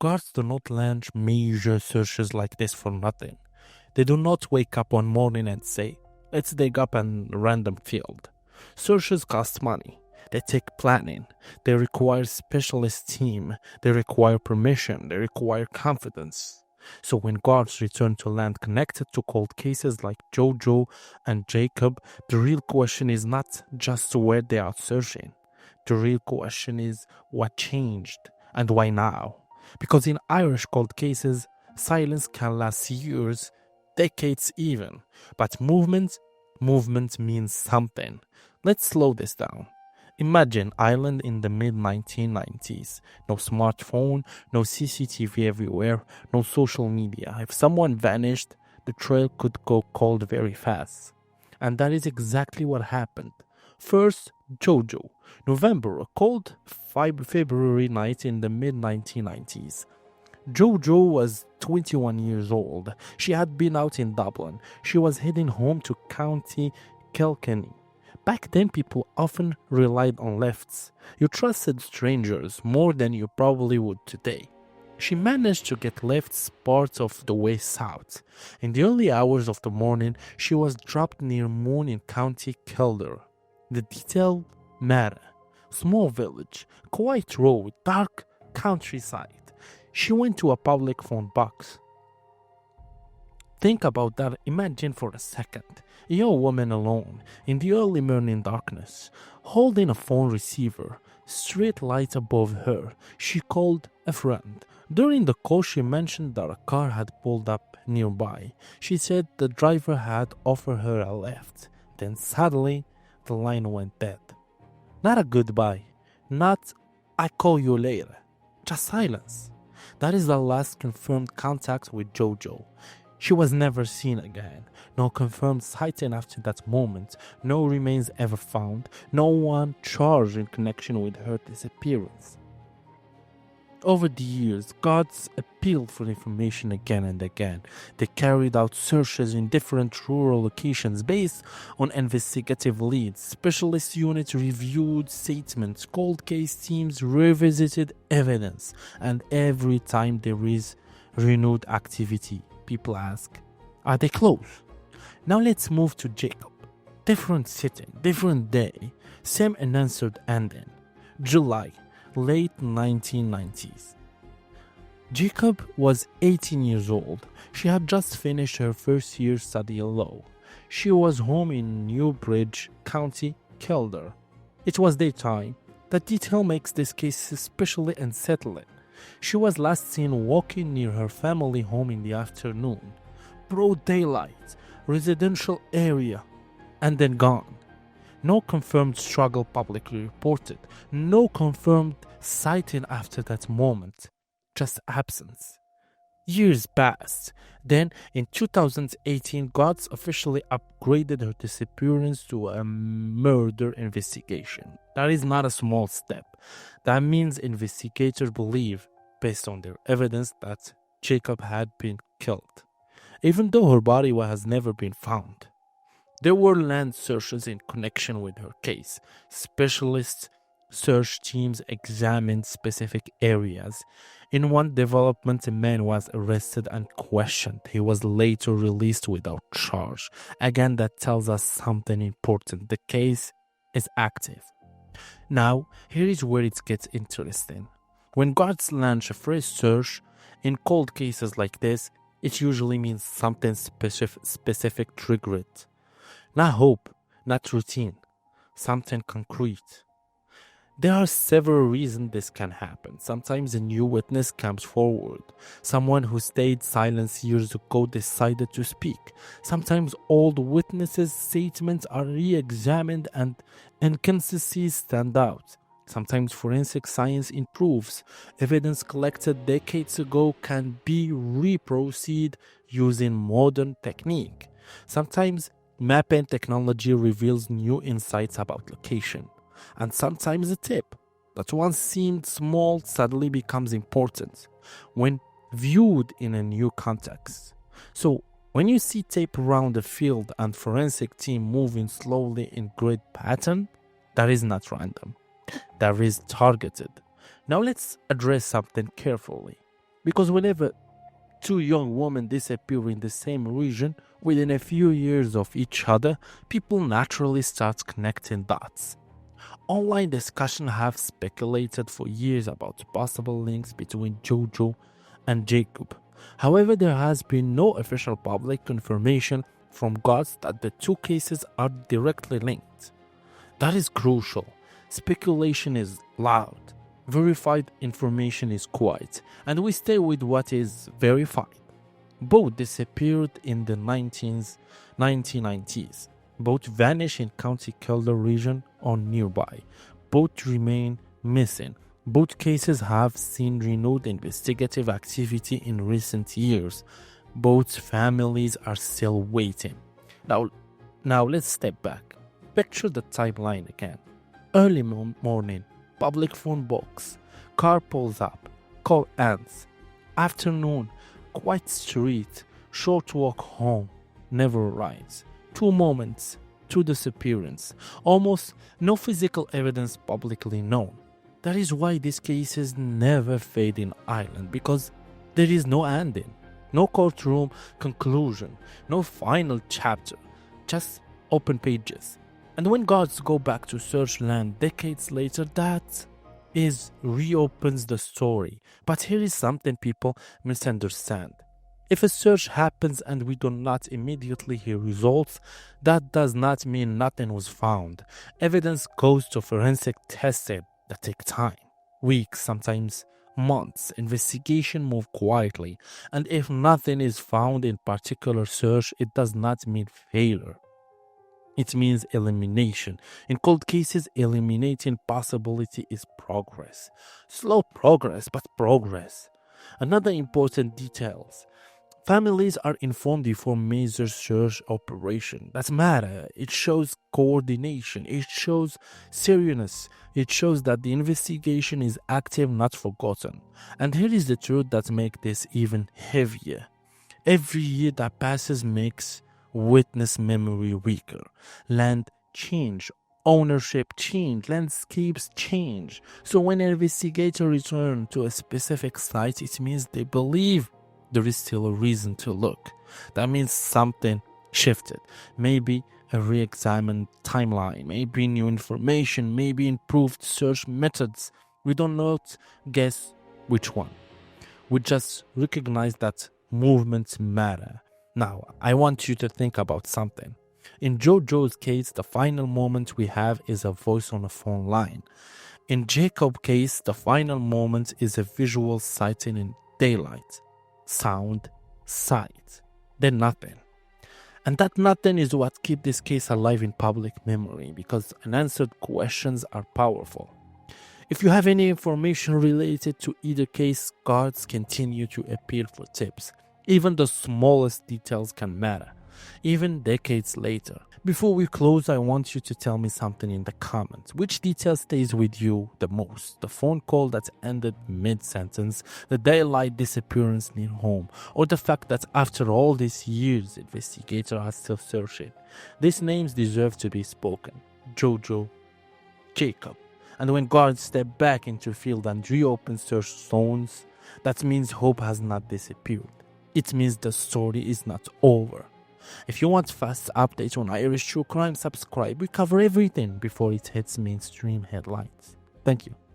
Guards do not launch major searches like this for nothing. They do not wake up one morning and say, let's dig up a random field. Searches cost money. They take planning. They require specialist team. They require permission. They require confidence. So when guards return to land connected to cold cases like Jojo and Jacob, the real question is not just where they are searching. The real question is what changed and why now. Because in Irish cold cases, silence can last years, decades even. But movement means something. Let's slow this down. Imagine Ireland in the mid-1990s. No smartphone, no CCTV everywhere, no social media. If someone vanished, the trail could go cold very fast. And that is exactly what happened. First, Jojo. November, a cold February night in the mid-1990s. Jojo was 21 years old. She had been out in Dublin. She was heading home to County Kilkenny. Back then, people often relied on lifts. You trusted strangers more than you probably would today. She managed to get lifts part of the way south. In the early hours of the morning, she was dropped near Moon in County Kildare. The detail matter. Small village, quiet road, dark countryside. She went to a public phone box. Think about that. Imagine for a second. You're a woman alone, in the early morning darkness, holding a phone receiver, street light above her. She called a friend. During the call, she mentioned that a car had pulled up nearby. She said the driver had offered her a lift. Then suddenly, the line went dead. Not a goodbye, not I call you later, just silence. That is the last confirmed contact with Jojo. She was never seen again. No confirmed sighting after that moment. No remains ever found. No one charged in connection with her disappearance. Over the years, guards appealed for information again and again. They carried out searches in different rural locations based on investigative leads. Specialist units reviewed statements. Cold case teams revisited evidence. And every time there is renewed activity, people ask, are they close? Now let's move to Jacob. Different setting, different day, same unanswered ending. July, late 1990s. Jacob was 18 years old. She had just finished her first year study law. She was home in Newbridge, County Kildare. It was daytime. The detail makes this case especially unsettling. She was last seen walking near her family home in the afternoon. Broad daylight, residential area, and then gone. No confirmed struggle publicly reported. No confirmed sighting after that moment. Just absence. Years passed. Then, in 2018, guards officially upgraded her disappearance to a murder investigation. That is not a small step. That means investigators believe, based on their evidence, that Jacob had been killed, even though her body has never been found. There were land searches in connection with her case. Specialist search teams examined specific areas. In one development, a man was arrested and questioned. He was later released without charge. Again, that tells us something important. The case is active. Now, here is where it gets interesting. When guards launch a fresh search, in cold cases like this, it usually means something specific triggered. Not hope, not routine, something concrete. There are several reasons this can happen. Sometimes a new witness comes forward. Someone who stayed silent years ago decided to speak. Sometimes old witnesses' statements are re-examined and inconsistencies stand out. Sometimes forensic science improves. Evidence collected decades ago can be reprocessed using modern technique. Sometimes mapping technology reveals new insights about location. And sometimes a tip that once seemed small suddenly becomes important when viewed in a new context. So, when you see tape around the field and forensic team moving slowly in grid pattern, that is not random. That is targeted. Now let's address something carefully. Because whenever two young women disappear in the same region within a few years of each other, people naturally start connecting dots. Online discussions have speculated for years about possible links between Jojo and Jacob. However, there has been no official public confirmation from guards that the two cases are directly linked. That is crucial. Speculation is loud. Verified information is quiet, and we stay with what is verified. Both disappeared in the 1990s. Both vanished in County Kildare region or nearby. Both remain missing. Both cases have seen renewed investigative activity in recent years. Both families are still waiting. Now let's step back. Picture the timeline again. Early morning, public phone box, car pulls up, call ends. Afternoon, quiet street, short walk home, never arrives. 2 moments, 2 disappearances, almost no physical evidence publicly known. That is why these cases never fade in Ireland, because there is no ending, no courtroom conclusion, no final chapter, just open pages. And when guards go back to search land decades later, that reopens the story. But here is something people misunderstand. If a search happens and we do not immediately hear results, that does not mean nothing was found. Evidence goes to forensic testing that take time, weeks, sometimes months. Investigation move quietly, and if nothing is found in particular search, it does not mean failure. It means elimination. In cold cases, eliminating possibility is progress. Slow progress, but progress. Another important details. Families are informed before major search operation. That matter. It shows coordination. It shows seriousness. It shows that the investigation is active, not forgotten. And here is the truth that makes this even heavier. Every year that passes makes witness memory weaker. Land change, ownership change, landscapes change. So when an investigator returns to a specific site, it means they believe there is still a reason to look. That means something shifted. Maybe a re-examined timeline, maybe new information, maybe improved search methods. We don't not guess which one. We just recognize that movements matter. Now, I want you to think about something. In Jojo's case, the final moment we have is a voice on a phone line. In Jacob's case, the final moment is a visual sighting in daylight. Sound, sight, then nothing. And that nothing is what keeps this case alive in public memory, because unanswered questions are powerful. If you have any information related to either case, guards continue to appeal for tips. Even the smallest details can matter, even decades later. Before we close, I want you to tell me something in the comments. Which detail stays with you the most? The phone call that ended mid-sentence, the daylight disappearance near home, or the fact that after all these years, investigators are still searching? These names deserve to be spoken. Jojo, Jacob. And when guards step back into field and reopen search zones, that means hope has not disappeared. It means the story is not over. If you want fast updates on Irish true crime, subscribe. We cover everything before it hits mainstream headlines. Thank you.